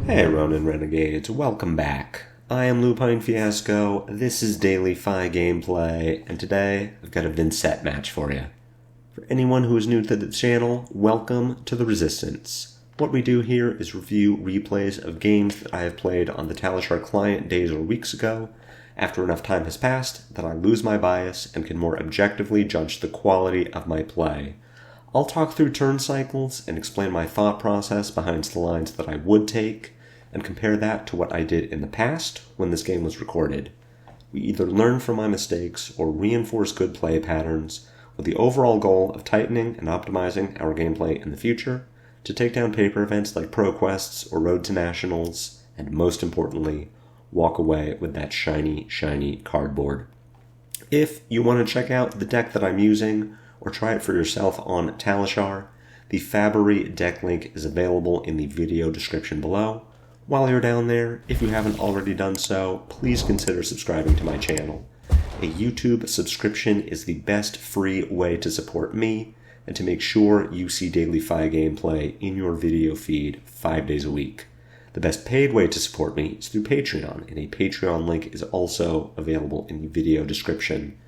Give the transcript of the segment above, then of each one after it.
Hey Ronin Renegades, welcome back. I am Lupine Fiasco, this is Daily FaB Gameplay, and today I've got a Vynnset match for you. For anyone who is new to the channel, welcome to the Resistance. What we do here is review replays of games that I have played on the Talishar client days or weeks ago, after enough time has passed that I lose my bias and can more objectively judge the quality of my play. I'll talk through turn cycles and explain my thought process behind the lines that I would take, and compare that to what I did in the past when this game was recorded. We either learn from my mistakes or reinforce good play patterns with the overall goal of tightening and optimizing our gameplay in the future to take down paper events like Pro Quests or Road to Nationals, and most importantly, walk away with that shiny cardboard. If you want to check out the deck that I'm using or try it for yourself on Talishar, the FaB deck link is available in the video description below. While you're down there, if you haven't already done so, please consider subscribing to my channel. A YouTube subscription is the best free way to support me and to make sure you see daily FaB gameplay in your video feed 5 days a week. The best paid way to support me is through Patreon, and a Patreon link is also available in the video description.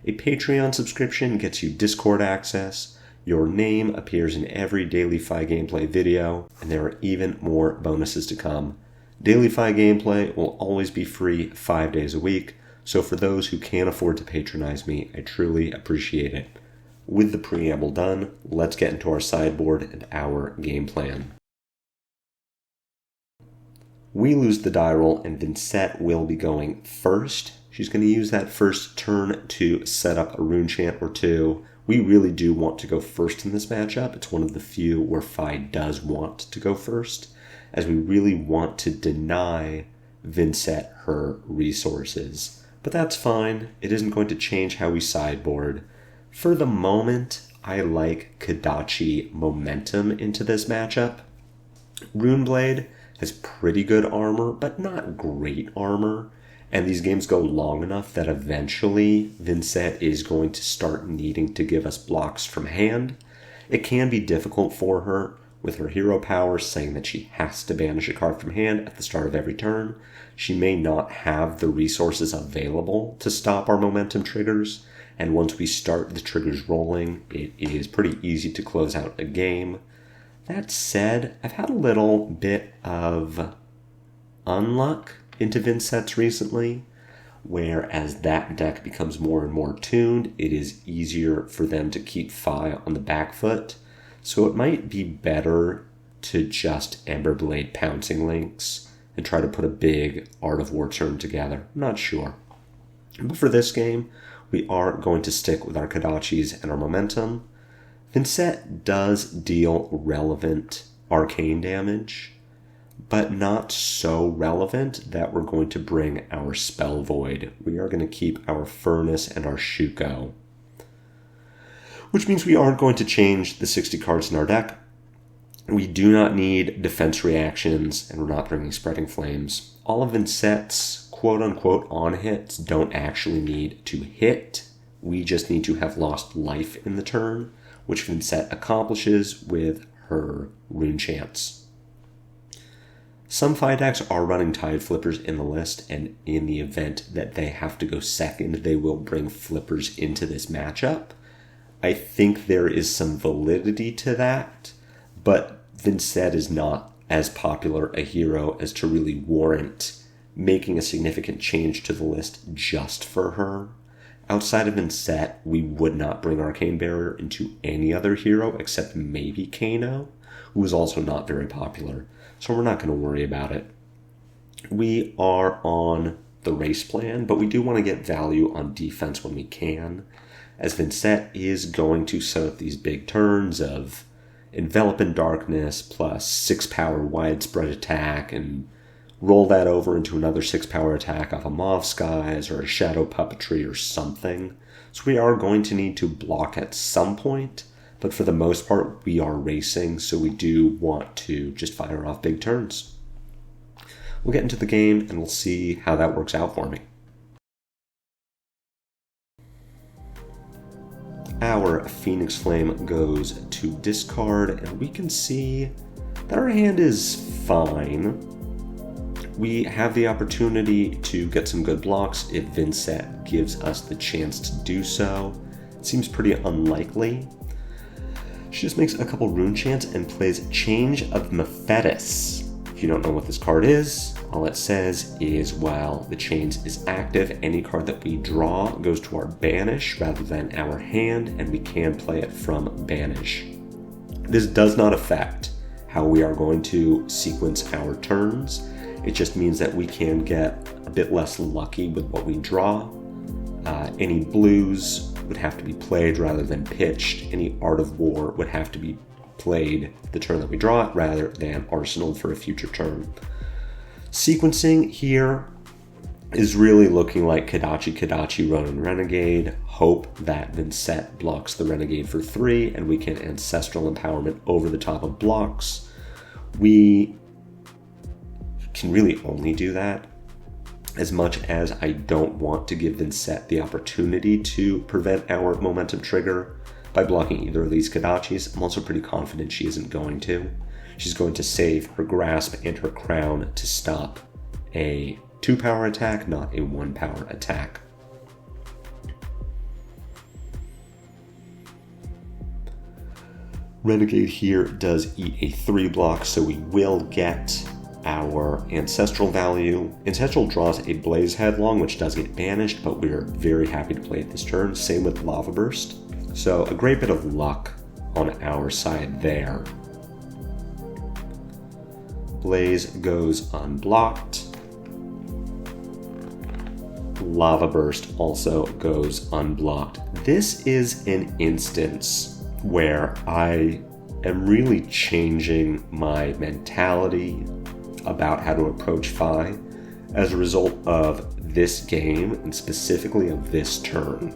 A Patreon subscription gets you Discord access, your name appears in every Daily FaB Gameplay video, and there are even more bonuses to come. Daily FaB Gameplay will always be free 5 days a week, so for those who can't afford to patronize me, I truly appreciate it. With the preamble done, let's get into our sideboard and our game plan. We lose the die roll, and Vynnset will be going first. She's going to use that first turn to set up a rune chant or two. We really do want to go first in this matchup. It's one of the few where FaB does want to go first, as we really want to deny Vynnset her resources. But that's fine. It isn't going to change how we sideboard. For the moment, I like Kodachi momentum into this matchup. Runeblade has pretty good armor, but not great armor. And these games go long enough that eventually Vynnset is going to start needing to give us blocks from hand. It can be difficult for her with her hero power saying that she has to banish a card from hand at the start of every turn. She may not have the resources available to stop our momentum triggers, and once we start the triggers rolling, it is pretty easy to close out a game. That said, I've had a little bit of unluck into Vynnsets recently, where as that deck becomes more and more tuned, it is easier for them to keep FaB on the back foot. So it might be better to just Emberblade Pouncing Links and try to put a big Art of War turn together. I'm not sure. But for this game, we are going to stick with our Kodachis and our momentum. Vynnset does deal relevant arcane damage, but not so relevant that we're going to bring our Spell Void. We are going to keep our Furnace and our Shuko, which means we aren't going to change the 60 cards in our deck. We do not need defense reactions, and we're not bringing Spreading Flames. All of Vynnset's quote-unquote on-hits don't actually need to hit. We just need to have lost life in the turn, which Vynnset accomplishes with her rune chants. Some FaB decks are running Tide Flippers in the list, and in the event that they have to go second, they will bring Flippers into this matchup. I think there is some validity to that, but Vynnset is not as popular a hero as to really warrant making a significant change to the list just for her. Outside of Vynnset, we would not bring Arcane Barrier into any other hero except maybe Kano, who is also not very popular. So we're not going to worry about it. We are on the race plan, but we do want to get value on defense when we can, as Vynnset is going to set up these big turns of Envelop in Darkness plus 6 power widespread attack, and roll that over into another 6 power attack off a Mauve Skies or a Shadow Puppetry or something. So we are going to need to block at some point, but for the most part, we are racing, so we do want to just fire off big turns. We'll get into the game, and we'll see how that works out for me. Our Phoenix Flame goes to discard, and we can see that our hand is fine. we have the opportunity to get some good blocks if Vynnset gives us the chance to do so. It seems pretty unlikely. She just makes a couple rune chants and plays Change of Mephetis. If you don't know what this card is, all it says is while the chains is active, any card that we draw goes to our banish rather than our hand, and we can play it from banish. This does not affect how we are going to sequence our turns. It just means that we can get a bit less lucky with what we draw. Any blues would have to be played rather than pitched. Any Art of War would have to be played the turn that we draw it rather than arsenaled for a future turn. Sequencing here is really looking like Kadachi, Ronin, Renegade. Hope that Vynnset blocks the Renegade for 3 and we can Ancestral Empowerment over the top of blocks. We can really only do that as much as I don't want to give Vynnset the opportunity to prevent our momentum trigger by blocking either of these Kadachis. I'm also pretty confident she isn't going to. She's going to save her Grasp and her Crown to stop a 2-power attack, not a 1-power attack. Renegade here does eat a 3 block, so we will get our Ancestral value. Ancestral draws a Blaze Headlong, which does get banished, but we're very happy to play it this turn. Same with Lava Burst. So a great bit of luck on our side there. Blaze goes unblocked. Lava Burst also goes unblocked. This is an instance where I am really changing my mentality about how to approach FaB as a result of this game and specifically of this turn.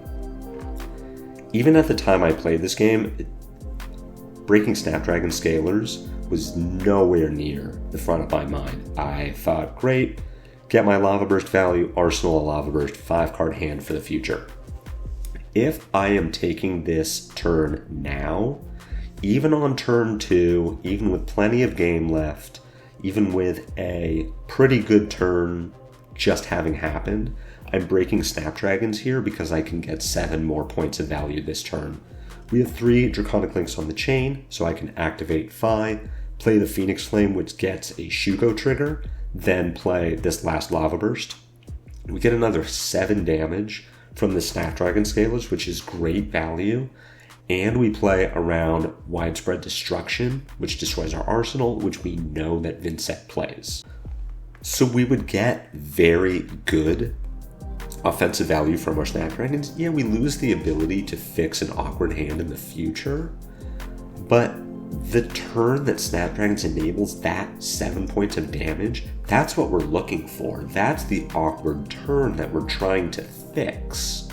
Even at the time I played this game, breaking Snapdragon Scalers was nowhere near the front of my mind. I thought, great, get my Lava Burst value, arsenal a Lava Burst, 5-card hand for the future. If I am taking this turn now, even on turn 2, even with plenty of game left, even with a pretty good turn just having happened, I'm breaking Snapdragons here because I can get 7 more points of value this turn. We have 3 Draconic Links on the chain, so I can activate FaB, play the Phoenix Flame, which gets a Shugo trigger, then play this last Lava Burst. We get another 7 damage from the Snapdragon Scalers, which is great value. And we play around Widespread Destruction, which destroys our arsenal, which we know that Vynnset plays. So we would get very good offensive value from our Snapdragons. Yeah, we lose the ability to fix an awkward hand in the future, but the turn that Snapdragons enables that 7 points of damage, that's what we're looking for. That's the awkward turn that we're trying to fix.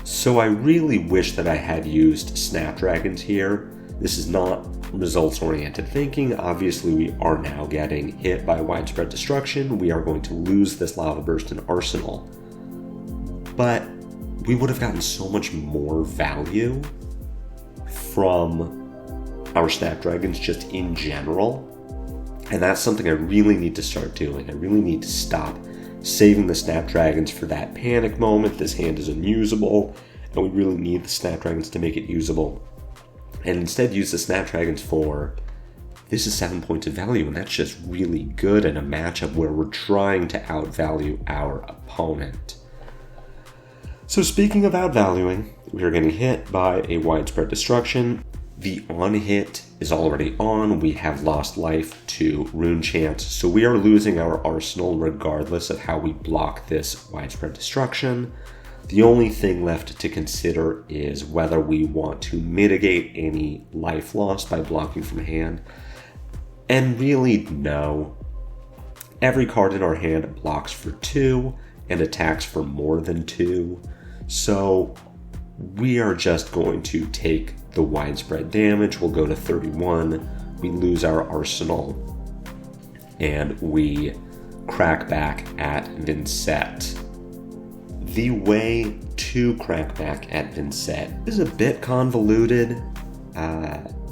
So I really wish that I had used Snapdragons here. This is not results-oriented thinking. Obviously, we are now getting hit by Widespread Destruction. We are going to lose this Lava Burst and Arsenal. But we would have gotten so much more value from our Snapdragons just in general. And that's something I really need to start doing. I really need to stop saving the Snapdragons for that panic moment. This hand is unusable, and we really need the Snapdragons to make it usable. And instead use the Snapdragons for, this is 7 points of value, and that's just really good in a matchup where we're trying to outvalue our opponent. So speaking of outvaluing, we are getting hit by a Widespread Destruction. The on hit is already on. We have lost life to Rune Chant, so we are losing our arsenal regardless of how we block this Widespread Destruction. The only thing left to consider is whether we want to mitigate any life loss by blocking from hand. And really, no. Every card in our hand blocks for 2 and attacks for more than 2. So we are just going to take the widespread damage. We'll go to 31. We lose our arsenal. And we crack back at Vynnset. The way to crack back at Vynnset is a bit convoluted.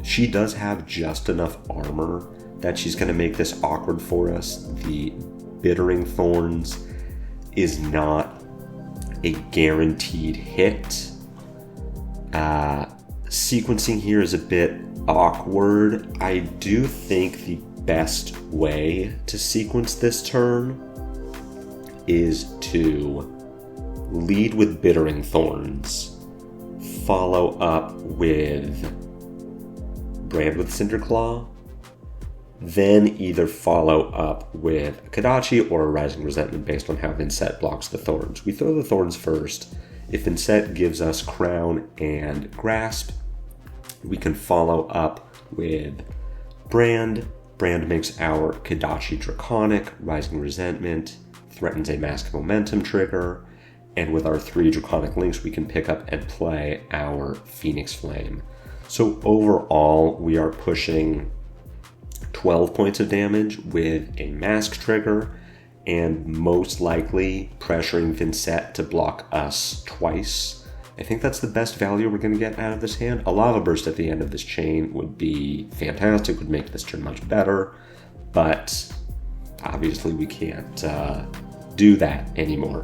She does have just enough armor that she's going to make this awkward for us. The Bittering Thorns is not a guaranteed hit. Sequencing here is a bit awkward. I do think the best way to sequence this turn is to lead with Bittering Thorns, follow up with Brand with Cinderclaw, then either follow up with a Kodachi or a Rising Resentment based on how Vynnset blocks the Thorns. We throw the Thorns first. If Vynnset gives us Crown and Grasp, we can follow up with Brand. Brand makes our Kodachi Draconic, Rising Resentment, threatens a Mask of Momentum trigger, and with our 3 Draconic links, we can pick up and play our Phoenix Flame. So overall, we are pushing 12 points of damage with a Mask trigger, and most likely pressuring Vynnset to block us twice. I think that's the best value we're going to get out of this hand. A Lava Burst at the end of this chain would be fantastic, would make this turn much better, but obviously we can't do that anymore.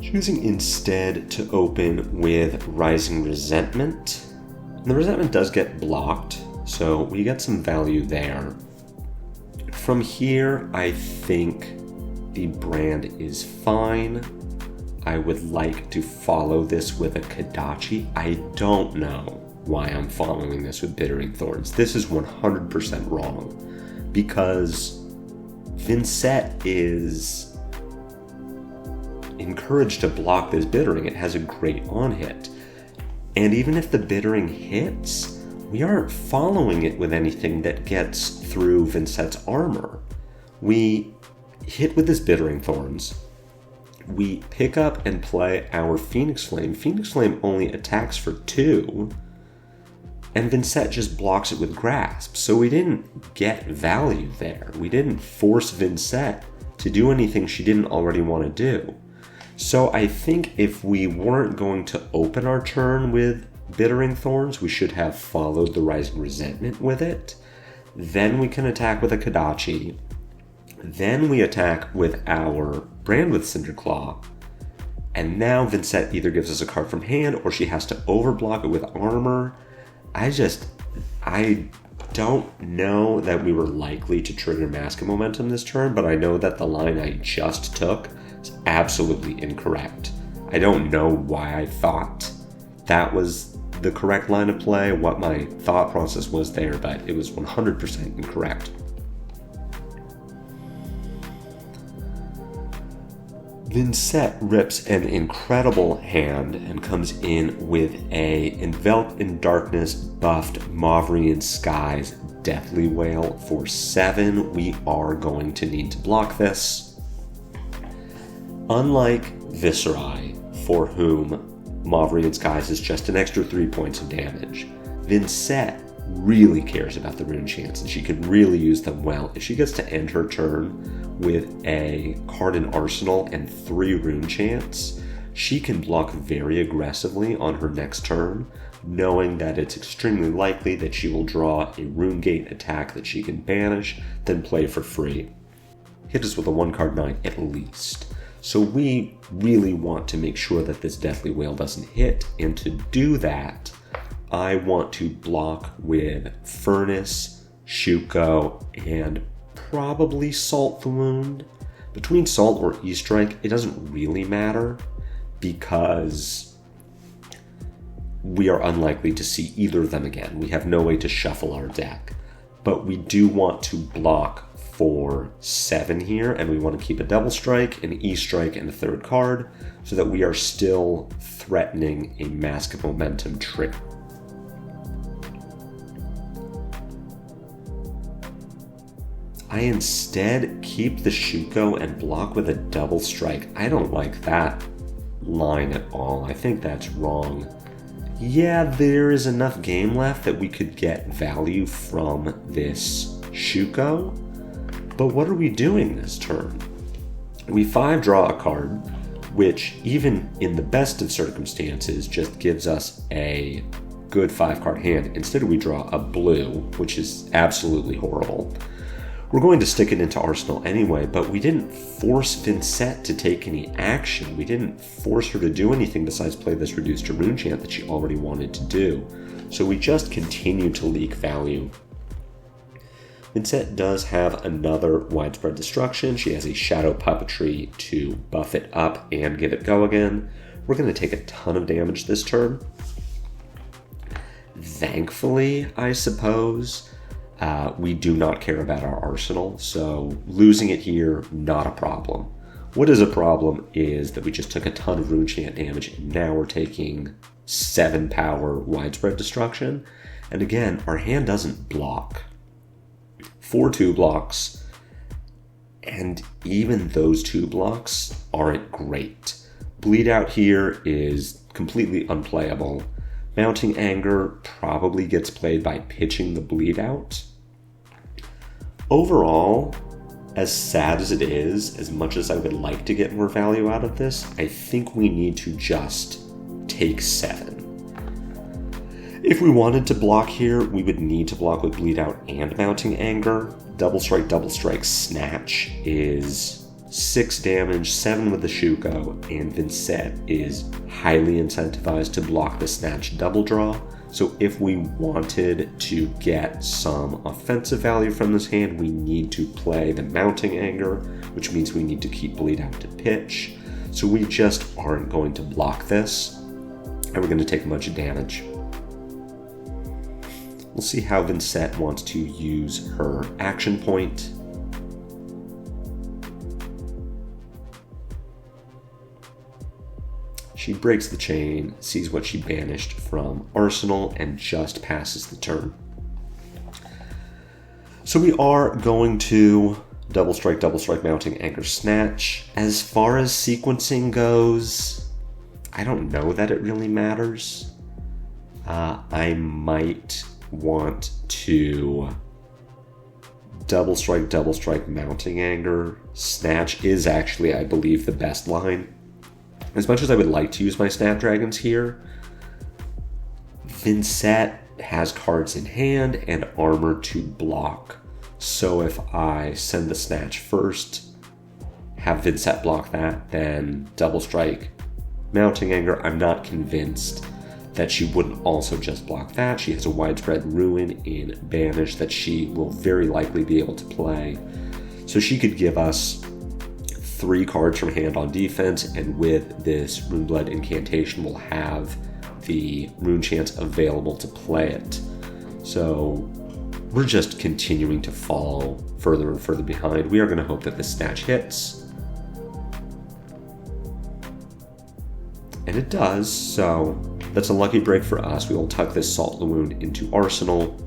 Choosing instead to open with Rising Resentment. And the Resentment does get blocked, so we get some value there. From here, I think the Brand is fine. I would like to follow this with a Kodachi. I don't know why I'm following this with Bittering Thorns. This is 100% wrong, because Vynnset is encouraged to block this Bittering. It has a great on-hit. And even if the Bittering hits, we aren't following it with anything that gets through Vynnset's armor. We hit with this Bittering Thorns. We pick up and play our Phoenix Flame. Phoenix Flame only attacks for 2, and Vynnset just blocks it with Grasp. So we didn't get value there. We didn't force Vynnset to do anything she didn't already want to do. So I think if we weren't going to open our turn with Bittering Thorns, we should have followed the Rising Resentment with it. Then we can attack with a Kodachi. Then we attack with our Brand with Cinderclaw. And now Vynnset either gives us a card from hand or she has to overblock it with armor. I don't know that we were likely to trigger Mask of Momentum this turn, but I know that the line I just took is absolutely incorrect. I don't know why I thought that was the correct line of play, what my thought process was there, but it was 100% incorrect. Vynnset rips an incredible hand and comes in with a Enveloped in Darkness buffed Mauvrian Skies Deathly Wail for 7. We are going to need to block this. Unlike Viserai, for whom Mauvrian Skies is just an extra 3 points of damage, Vynnset really cares about the rune chants, and she could really use them well. If she gets to end her turn with a card in Arsenal and 3 rune chants, she can block very aggressively on her next turn, knowing that it's extremely likely that she will draw a rune gate attack that she can banish, then play for free. Hit us with a 1-card 9 at least. So we really want to make sure that this Deathly Wail doesn't hit, and to do that, I want to block with Furnace, Shuko, and probably Salt the Wound. Between Salt or E-Strike, it doesn't really matter because we are unlikely to see either of them again. We have no way to shuffle our deck. But we do want to block for 7 here, and we want to keep a Double Strike, an E-Strike, and a 3rd card so that we are still threatening a Mask of Momentum trigger. I instead keep the Shuko and block with a Double Strike. I don't like that line at all. I think that's wrong. Yeah, there is enough game left that we could get value from this Shuko, but what are we doing this turn? We 5-draw a card, which even in the best of circumstances just gives us a good 5-card hand. Instead, we draw a blue, which is absolutely horrible. We're going to stick it into Arsenal anyway, but we didn't force Vynnset to take any action. We didn't force her to do anything besides play this reduced to rune chant that she already wanted to do. So we just continue to leak value. Vynnset does have another widespread destruction. She has a shadow puppetry to buff it up and get it go again. We're going to take a ton of damage this turn. Thankfully, I suppose, we do not care about our arsenal, so losing it here, not a problem. What is a problem is that we just took a ton of rune chant damage, and now we're taking 7 power widespread destruction. And again, our hand doesn't block. 4 2 blocks, and even those 2 blocks aren't great. Bleed out here is completely unplayable. Mounting Anger probably gets played by pitching the bleed out. Overall, as sad as it is, as much as I would like to get more value out of this, I think we need to just take 7. If we wanted to block here, we would need to block with Bleed Out and Mounting Anger. Double Strike, Snatch is 6 damage, 7 with the Shuko, and Vynnset is highly incentivized to block the Snatch double draw. So if we wanted to get some offensive value from this hand, we need to play the Mounting Anger, which means we need to keep Bleed Out to pitch. So we just aren't going to block this, and we're going to take a bunch of damage. We'll see how Vynnset wants to use her action point. She breaks the chain, sees what she banished from Arsenal, and just passes the turn. So we are going to double strike, Mounting Anger, Snatch. As far as sequencing goes, I don't know that it really matters. I might want to double strike, Mounting Anger. Snatch is actually, I believe, the best line. As much as I would like to use my Snapdragons here, Vynnset has cards in hand and armor to block. So if I send the Snatch first, have Vynnset block that, then double strike, Mounting Anger, I'm not convinced that she wouldn't also just block that. She has a widespread ruin in Banish that she will very likely be able to play. So she could give us 3 cards from hand on defense, and with this Runeblood incantation, we'll have the rune chants available to play it. So we're just continuing to fall further and further behind. We are going to hope that this Snatch hits. And it does, so that's a lucky break for us. We will tuck this Salt in the Wound into Arsenal.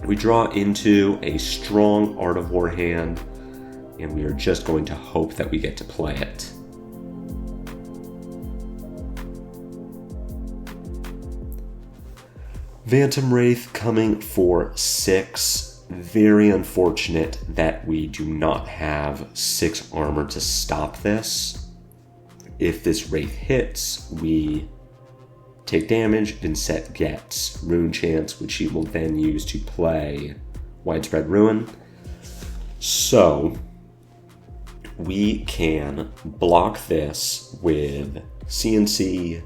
We draw into a strong Art of War hand, and we are just going to hope that we get to play it. Phantom Wraith coming for 6. Very unfortunate that we do not have 6 armor to stop this. If this Wraith hits, we take damage. Vynnset gets Rune Chance, which she will then use to play Widespread Ruin. So we can block this with CNC,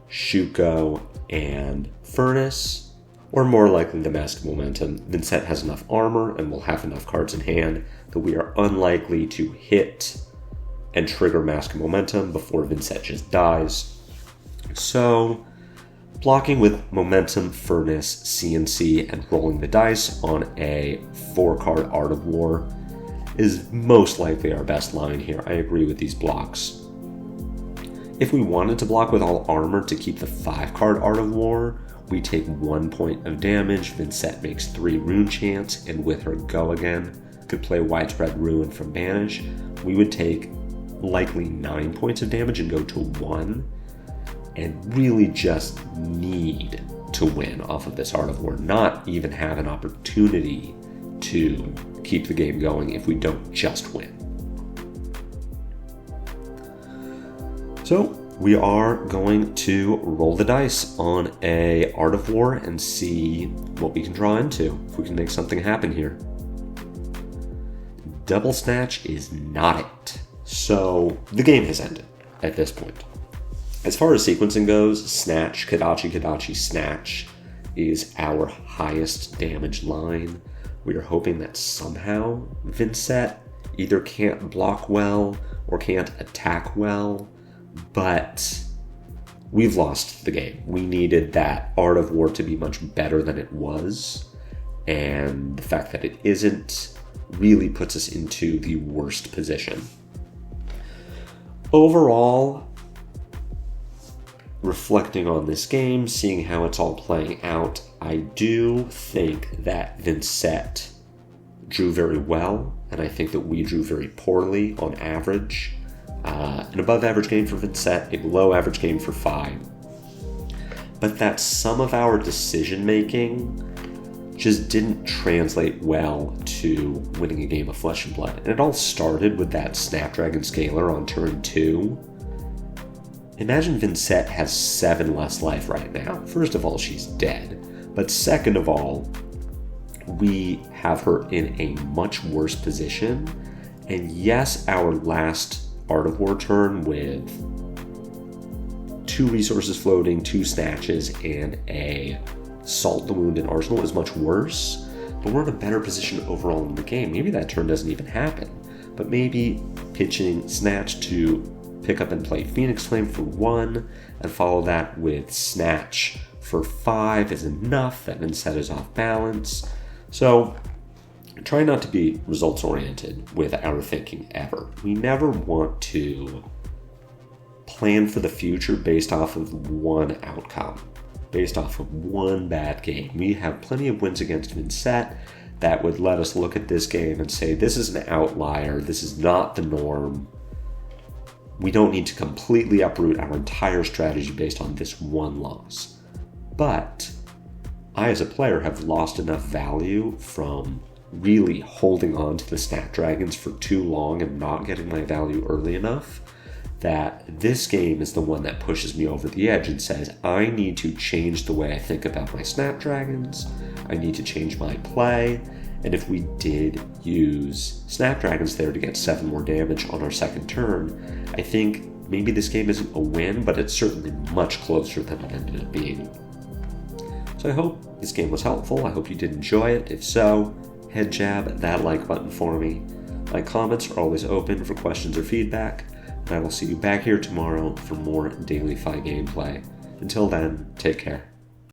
Shuko, and Furnace, or more likely the Mask of Momentum. Vynnset has enough armor and will have enough cards in hand that we are unlikely to hit and trigger Mask of Momentum before Vynnset just dies. So blocking with Momentum, Furnace, CNC, and rolling the dice on a 4-card Art of War is most likely our best line here. I agree with these blocks. If we wanted to block with all armor to keep the 5-card Art of War, we take 1 point of damage. Vynnset makes 3 rune chants, and with her go again, could play Widespread Ruin from Banish. We would take likely 9 points of damage and go to 1, and really just need to win off of this Art of War, not even have an opportunity to keep the game going if we don't just win. So we are going to roll the dice on a Art of War and see what we can draw into, if we can make something happen here. Double Snatch is not it. So the game has ended at this point. As far as sequencing goes, Snatch, Kadachi, Kadachi, Snatch is our highest damage line. We are hoping that somehow Vynnset either can't block well or can't attack well, but we've lost the game. We needed that Art of War to be much better than it was, and the fact that it isn't really puts us into the worst position. Overall, reflecting on this game, seeing how it's all playing out, I do think that Vynnset drew very well, and I think that we drew very poorly on average. An above average game for Vynnset, a below average game for FaB. But that some of our decision making just didn't translate well to winning a game of Flesh and Blood. And it all started with that Snapdragon Scaler on turn 2. Imagine Vynnset has 7 less life right now. First of all, she's dead. But second of all, we have her in a much worse position. And yes, our last Art of War turn with 2 resources floating, 2 snatches, and a Salt the Wound and Arsenal is much worse, but we're in a better position overall in the game. Maybe that turn doesn't even happen, but maybe pitching Snatch to pick up and play Phoenix Flame for 1, and follow that with Snatch for 5 is enough. That Vynnset is off balance. So try not to be results oriented with our thinking ever. We never want to plan for the future based off of one outcome, based off of one bad game. We have plenty of wins against Vynnset that would let us look at this game and say, this is an outlier, this is not the norm. We don't need to completely uproot our entire strategy based on this one loss. But I, as a player, have lost enough value from really holding on to the Snapdragons for too long and not getting my value early enough that this game is the one that pushes me over the edge and says, I need to change the way I think about my Snapdragons, I need to change my play, and if we did use Snapdragons there to get 7 more damage on our second turn, I think maybe this game isn't a win, but it's certainly much closer than it ended up being. So I hope this game was helpful, I hope you did enjoy it. If so, head jab that like button for me. My comments are always open for questions or feedback, and I will see you back here tomorrow for more daily FaB gameplay. Until then, take care.